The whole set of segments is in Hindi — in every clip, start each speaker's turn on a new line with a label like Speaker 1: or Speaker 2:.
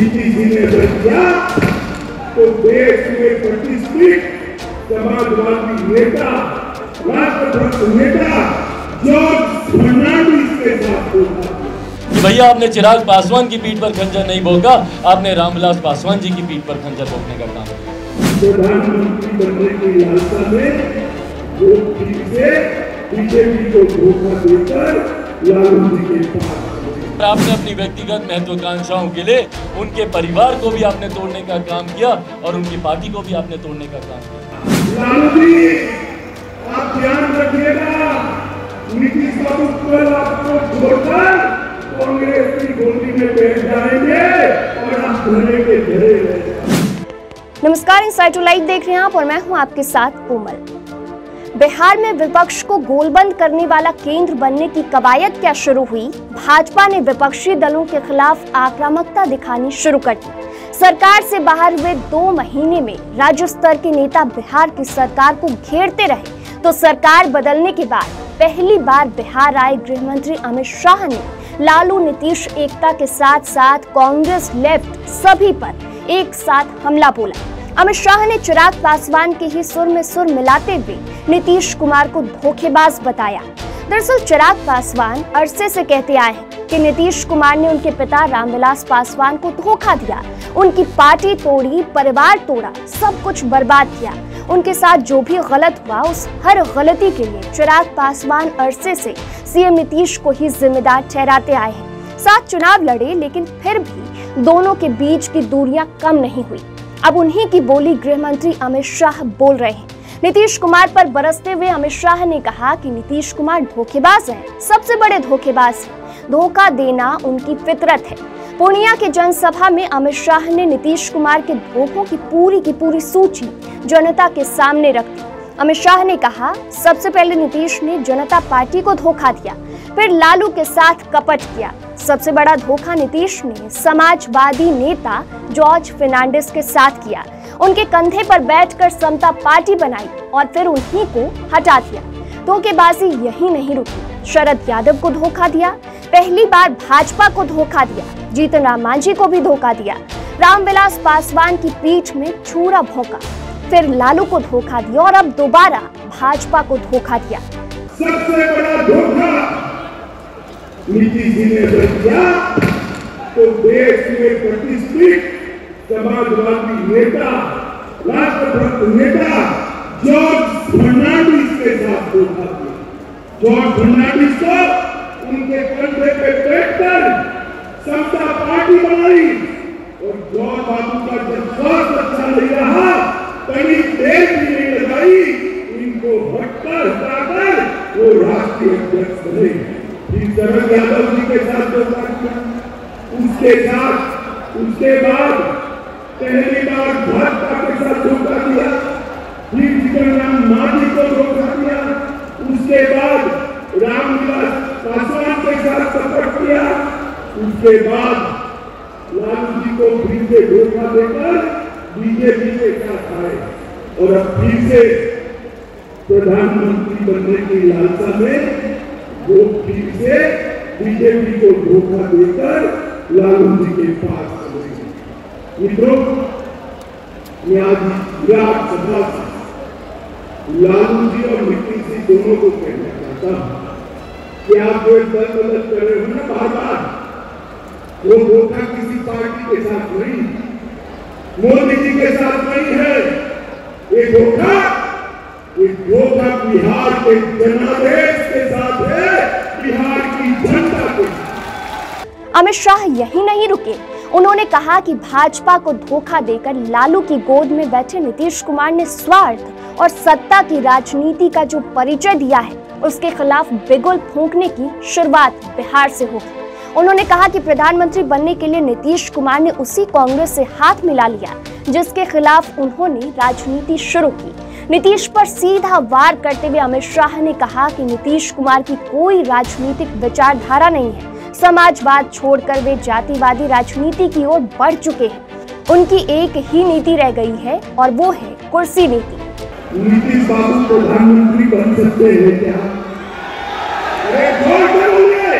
Speaker 1: नीतीश जी ने किया तो देश में प्रतिष्ठित समाजवादी नेता, राष्ट्रभक्त नेता जॉर्ज फर्नांडिस के साथ होता।
Speaker 2: भैया आपने चिराग पासवान की पीठ पर खंजर नहीं भोंका, आपने रामविलास पासवान जी की पीठ पर खंजर भोंकने का काम किया।
Speaker 1: प्रधानमंत्री बनने की लालसा में वो फिर से बीजेपी को धोखा देकर लालू जी के पास।
Speaker 2: आपने अपनी व्यक्तिगत महत्वाकांक्षाओं के लिए उनके परिवार को भी आपने तोड़ने का काम किया और उनकी पार्टी को भी आपने तोड़ने का काम किया।
Speaker 1: लालू जी आप ध्यान रखिएगा, नीतीश बाबू कल आपको छोड़कर कांग्रेस की गोदी में बैठ जाएंगे और आप धरने के धरे रहेंगे।
Speaker 3: नमस्कार, इनसाइड टू लाइव देख रहे हैं आप और मैं हूं आपके साथ कोमल। बिहार में विपक्ष को गोलबंद करने वाला केंद्र बनने की कवायद क्या शुरू हुई? भाजपा ने विपक्षी दलों के खिलाफ आक्रामकता दिखानी शुरू कर दी। सरकार से बाहर हुए 2 महीने में राज्य स्तर के नेता बिहार की सरकार को घेरते रहे, तो सरकार बदलने के बाद पहली बार बिहार आए गृह मंत्री अमित शाह ने लालू नीतीश एकता के साथ साथ कांग्रेस लेफ्ट सभी पर एक साथ हमला बोला। अमित शाह ने चिराग पासवान के ही सुर में सुर मिलाते हुए नीतीश कुमार को धोखेबाज बताया। दरअसल चिराग पासवान अरसे से कहते आए हैं कि नीतीश कुमार ने उनके पिता रामविलास पासवान को धोखा दिया, उनकी पार्टी तोड़ी, परिवार तोड़ा, सब कुछ बर्बाद किया। उनके साथ जो भी गलत हुआ उस हर गलती के लिए चिराग पासवान अरसे से सीएम नीतीश को ही जिम्मेदार ठहराते आए हैं। साथ चुनाव लड़े, लेकिन फिर भी दोनों के बीच की दूरियां कम नहीं हुई। अब उन्हीं की बोली गृह मंत्री अमित शाह बोल रहे हैं। नीतीश कुमार पर बरसते हुए अमित शाह ने कहा कि नीतीश कुमार धोखेबाज हैं, सबसे बड़े धोखेबाज हैं। धोखा देना उनकी फितरत है। पूर्णिया के जनसभा में अमित शाह ने नीतीश कुमार के धोखों की पूरी सूची जनता के सामने रख दी। अमित शाह ने कहा, सबसे पहले नीतीश ने जनता पार्टी को धोखा दिया, फिर लालू के साथ कपट किया। सबसे बड़ा धोखा नीतीश ने समाजवादी नेता जॉर्ज फर्नांडिस के साथ किया। उनके कंधे पर बैठकर समता पार्टी बनाई और फिर उन्हीं को हटा दिया। धोखेबाजी यही नहीं रुकी, शरद यादव को धोखा दिया, पहली बार भाजपा को धोखा दिया, जीतन राम मांझी को भी धोखा दिया, रामविलास पासवान की पीठ में छुरा भोंका, फिर लालू को धोखा दिया और अब दोबारा भाजपा को धोखा दिया।
Speaker 1: सबसे बड़ा धोखा नीतीश जी ने किया तो देश में प्रतिष्ठित समाजवादी नेता, राष्ट्रभक्त नेता जॉर्ज फर्नांडिस के साथ धोखा किया। जॉर्ज फर्नांडिस को उनके कंधे पे बैठकर समता पार्टी बनाई और जॉर्ज बाबू का जब स्वास्थ्य अच्छा नहीं रहा, कहीं देर भी नहीं लगाई, इनको हटाकर वो राष्ट्रीय अध्यक्ष बने। शरद यादव जी के साथ धोखा किया, उसके बाद पहली बार भाजपा के साथ धोखा किया, फिर जीतन राम मांझी को धोखा किया, उसके बाद रामविलास पासवान के साथ कपट किया, उसके बाद लालू जी को फिर से धोखा देकर बीजेपी के साथ आए और अब फिर से प्रधानमंत्री बनने की लालसा में वो फिर से बीजेपी को धोखा देकर लालू जी के पास चले। मित्रों, मैं आज विराट सभा लालू जी और नीतीश जी दोनों को कहना चाहता हूं कि आप जो दल बदल कर रहे हो ना बार-बार, वो धोखा किसी पार्टी के साथ नहीं, मोदी जी के साथ नहीं है। ये धोखा बिहार के जनादेश के साथ है, बिहार की जनता के साथ।
Speaker 3: अमित शाह यही नहीं रुके, उन्होंने कहा कि भाजपा को धोखा देकर लालू की गोद में बैठे नीतीश कुमार ने स्वार्थ और सत्ता की राजनीति का जो परिचय दिया है, उसके खिलाफ बिगुल फूंकने की शुरुआत बिहार से होगी। उन्होंने कहा कि प्रधानमंत्री बनने के लिए नीतीश कुमार ने उसी कांग्रेस से हाथ मिला लिया जिसके खिलाफ उन्होंने राजनीति शुरू की। नीतीश पर सीधा वार करते हुए अमित शाह ने कहा कि नीतीश कुमार की कोई राजनीतिक विचारधारा नहीं है। समाजवाद छोड़कर वे जातिवादी राजनीति की ओर बढ़ चुके हैं। उनकी एक ही नीति रह गई है और वो है कुर्सी नीति।
Speaker 1: नीतीश बाबू प्रधानमंत्री बन सकते हैं क्या? अरे जोर से बोलिए,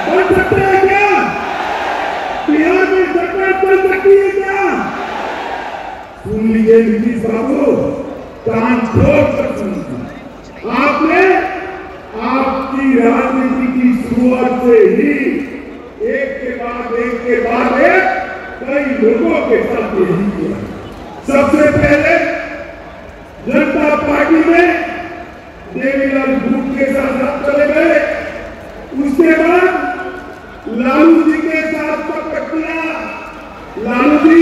Speaker 1: बन सकते हैं क्या? बिहार में बाबू कान खोल कर सुनिए। आपने आपकी राजनीति की शुरुआत से ही एक के बाद एक कई लोगों के साथ यही किया। सबसे पहले जनता पार्टी में देवीलाल भूट के साथ चले गए, उसके बाद लालू जी के साथ पकड़ लिया। लालू जी